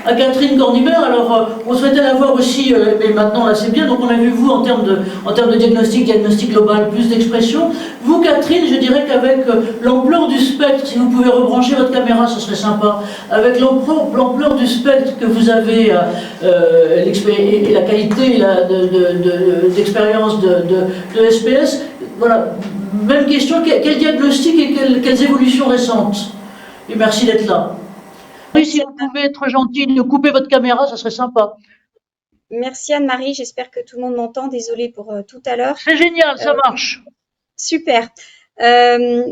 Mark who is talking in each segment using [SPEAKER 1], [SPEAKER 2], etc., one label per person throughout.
[SPEAKER 1] à Catherine Cornibert. Alors, on souhaitait la voir aussi, mais maintenant là c'est bien, donc on a vu vous en termes de diagnostic global, plus d'expression. Vous, Catherine, je dirais qu'avec l'ampleur du spectre, si vous pouvez rebrancher votre caméra, ce serait sympa, avec l'ampleur du spectre que vous avez, et la qualité d'expérience de SPS, voilà, même question, quel diagnostic et quelles évolutions récentes? Et merci d'être là. Oui, si vous pouvez être gentil de couper votre caméra, ça serait sympa.
[SPEAKER 2] Merci Anne-Marie, j'espère que tout le monde m'entend. Désolée pour tout à l'heure.
[SPEAKER 1] C'est génial, ça marche.
[SPEAKER 2] Super.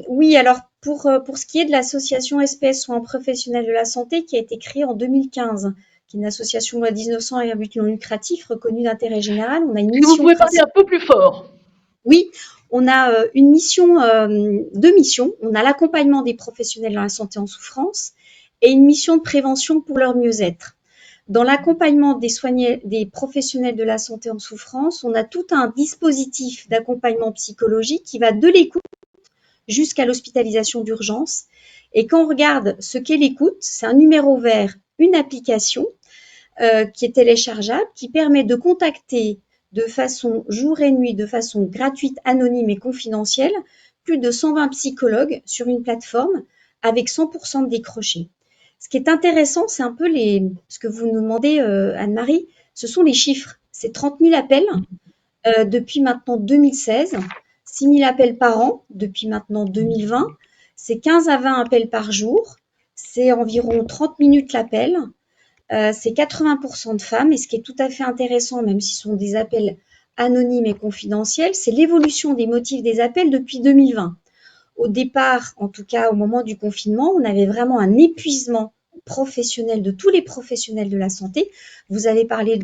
[SPEAKER 2] Oui, alors pour ce qui est de l'association SPS Soins Professionnels de la Santé qui a été créée en 2015, qui est une association loi 1900 et à but non lucratif reconnue d'intérêt général, on a une
[SPEAKER 1] Si vous
[SPEAKER 2] mission
[SPEAKER 1] pouvez parler un peu plus fort.
[SPEAKER 2] Oui, on a une mission, deux missions. On a l'accompagnement des professionnels dans la santé en souffrance et une mission de prévention pour leur mieux-être. Dans l'accompagnement des professionnels de la santé en souffrance, on a tout un dispositif d'accompagnement psychologique qui va de l'écoute jusqu'à l'hospitalisation d'urgence. Et quand on regarde ce qu'est l'écoute, c'est un numéro vert, une application qui est téléchargeable, qui permet de contacter de façon jour et nuit, de façon gratuite, anonyme et confidentielle, plus de 120 psychologues sur une plateforme avec 100% de décrochés. Ce qui est intéressant, c'est un peu ce que vous nous demandez, Anne-Marie, ce sont les chiffres. C'est 30 000 appels depuis maintenant 2016, 6 000 appels par an depuis maintenant 2020, c'est 15 à 20 appels par jour, c'est environ 30 minutes l'appel, c'est 80% de femmes. Et ce qui est tout à fait intéressant, même si ce sont des appels anonymes et confidentiels, c'est l'évolution des motifs des appels depuis 2020. Au départ, en tout cas au moment du confinement, on avait vraiment un épuisement professionnel de tous les professionnels de la santé. Vous avez parlé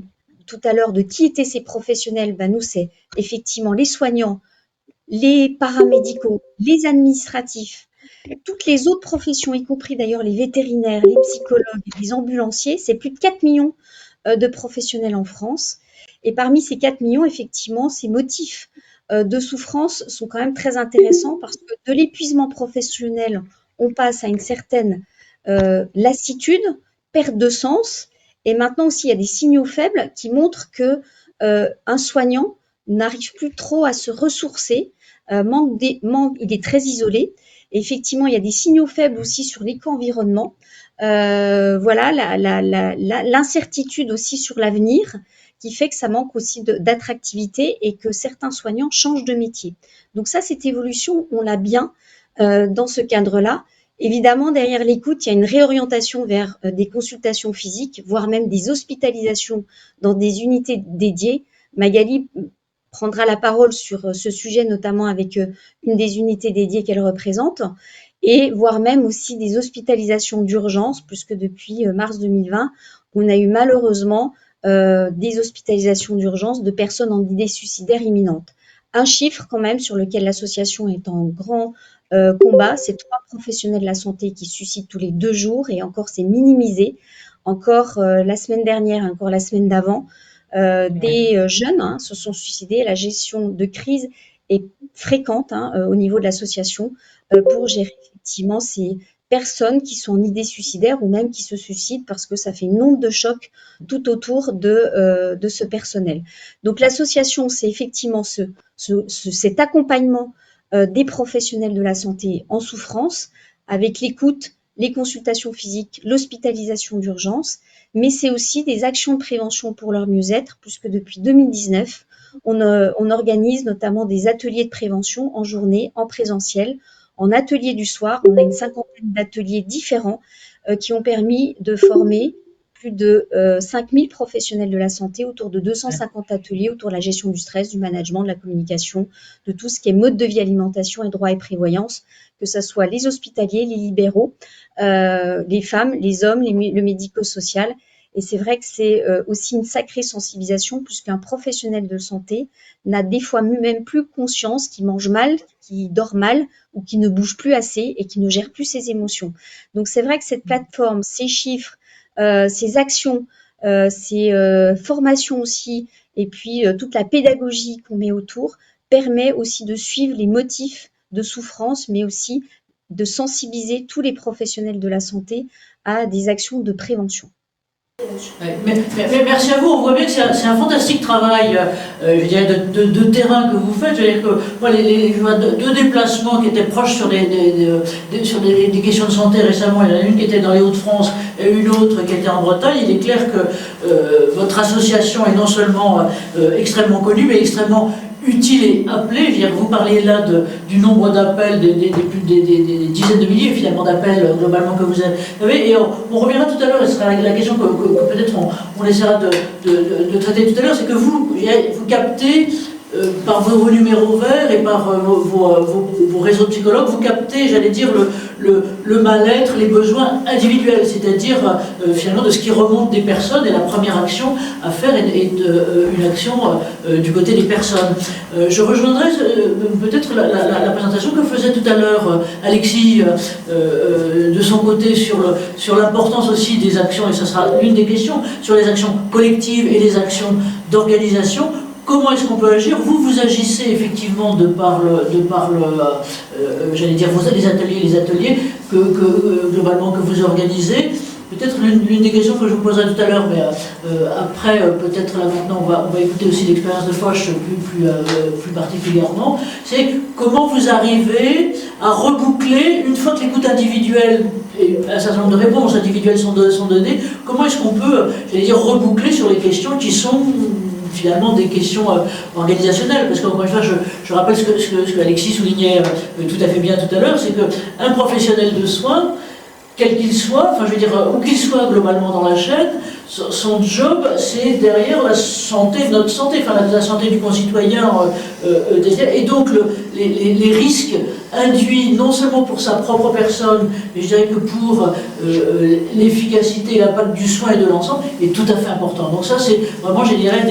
[SPEAKER 2] tout à l'heure de qui étaient ces professionnels. Ben, nous, c'est effectivement les soignants, les paramédicaux, les administratifs, toutes les autres professions, y compris d'ailleurs les vétérinaires, les psychologues, les ambulanciers. C'est plus de 4 millions de professionnels en France. Et parmi ces 4 millions, effectivement, ces motifs de souffrance sont quand même très intéressants parce que de l'épuisement professionnel, on passe à une certaine lassitude, perte de sens. Et maintenant aussi, il y a des signaux faibles qui montrent que un soignant n'arrive plus trop à se ressourcer, il est très isolé. Et effectivement, il y a des signaux faibles aussi sur l'éco-environnement. Voilà, l'incertitude aussi sur l'avenir qui fait que ça manque aussi d'attractivité et que certains soignants changent de métier. Donc ça, cette évolution, on l'a bien dans ce cadre-là. Évidemment, derrière l'écoute, il y a une réorientation vers des consultations physiques, voire même des hospitalisations dans des unités dédiées. Magali prendra la parole sur ce sujet, notamment avec une des unités dédiées qu'elle représente, et voire même aussi des hospitalisations d'urgence, puisque depuis mars 2020, on a eu malheureusement des hospitalisations d'urgence de personnes en idée suicidaire imminente. Un chiffre quand même sur lequel l'association est en grand combat, c'est 3 professionnels de la santé qui suicident tous les 2 jours, et encore c'est minimisé. Encore la semaine dernière, encore la semaine d'avant, des jeunes se sont suicidés. La gestion de crise est fréquente au niveau de l'association pour gérer effectivement ces personnes qui sont en idée suicidaire ou même qui se suicident parce que ça fait une onde de choc tout autour de ce personnel. Donc l'association, c'est effectivement cet accompagnement des professionnels de la santé en souffrance avec l'écoute, les consultations physiques, l'hospitalisation d'urgence, mais c'est aussi des actions de prévention pour leur mieux-être, puisque depuis 2019, on organise notamment des ateliers de prévention en journée, en présentiel, en atelier du soir. On a une cinquantaine d'ateliers différents qui ont permis de former plus de 5000 professionnels de la santé autour de 250 ateliers autour de la gestion du stress, du management, de la communication, de tout ce qui est mode de vie, alimentation et droit et prévoyance, que ce soit les hospitaliers, les libéraux, les femmes, les hommes, le médico-social. Et c'est vrai que c'est aussi une sacrée sensibilisation puisqu'un professionnel de santé n'a des fois même plus conscience qu'il mange mal, qu'il dort mal ou qu'il ne bouge plus assez et qu'il ne gère plus ses émotions. Donc c'est vrai que cette plateforme, ces chiffres, ces actions, ces formations aussi et puis toute la pédagogie qu'on met autour permet aussi de suivre les motifs de souffrance mais aussi de sensibiliser tous les professionnels de la santé à des actions de prévention.
[SPEAKER 1] Mais merci à vous, on voit bien que c'est un fantastique travail, je dirais, de terrain que vous faites. Je veux dire que moi, je vois deux déplacements qui étaient proches sur sur des questions de santé récemment. Il y en a une qui était dans les Hauts-de-France et une autre qui était en Bretagne. Il est clair que votre association est non seulement extrêmement connue, mais extrêmement utile et appelée. Je veux dire, vous parliez là du nombre d'appels, des dizaines de milliers finalement d'appels globalement que vous avez. Et on reviendra tout à l'heure, et ce sera la question que peut-être on essaiera de traiter tout à l'heure, c'est que vous captez par vos numéros verts et par vos réseaux de psychologues, vous captez, j'allais dire, le mal-être, les besoins individuels, c'est-à-dire finalement de ce qui remonte des personnes, et la première action à faire est une action du côté des personnes. Je rejoindrai peut-être la présentation que faisait tout à l'heure Alexis de son côté sur l'importance aussi des actions, et ce sera l'une des questions, sur les actions collectives et les actions d'organisation. Comment est-ce qu'on peut agir? Vous agissez effectivement de par j'allais dire, les ateliers globalement que vous organisez. Peut-être l'une des questions que je vous poserai tout à l'heure, mais après, peut-être là maintenant, on va écouter aussi l'expérience de Foch plus particulièrement, c'est comment vous arrivez à reboucler, une fois que l'écoute individuelle et un certain nombre de réponses individuelles sont données, comment est-ce qu'on peut, j'allais dire, reboucler sur les questions qui sont finalement des questions organisationnelles, parce qu'encore une fois, je rappelle ce que Alexis soulignait tout à fait bien tout à l'heure, c'est qu'un professionnel de soins, quel qu'il soit, enfin je veux dire, où qu'il soit globalement dans la chaîne, son job, c'est derrière la santé, notre santé, enfin la santé du concitoyen, et donc les risques induits, non seulement pour sa propre personne, mais je dirais que pour l'efficacité et l'impact du soin et de l'ensemble, est tout à fait important. Donc ça, c'est vraiment, je dirais,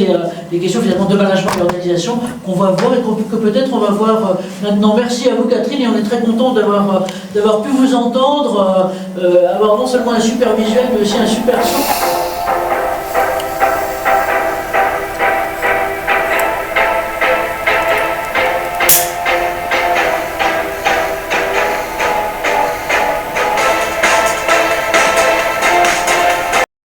[SPEAKER 1] des questions finalement de management et d'organisation qu'on va voir et que peut-être on va voir maintenant. Merci à vous, Catherine, et on est très content d'avoir pu vous entendre, avoir non seulement un super visuel, mais aussi un super son.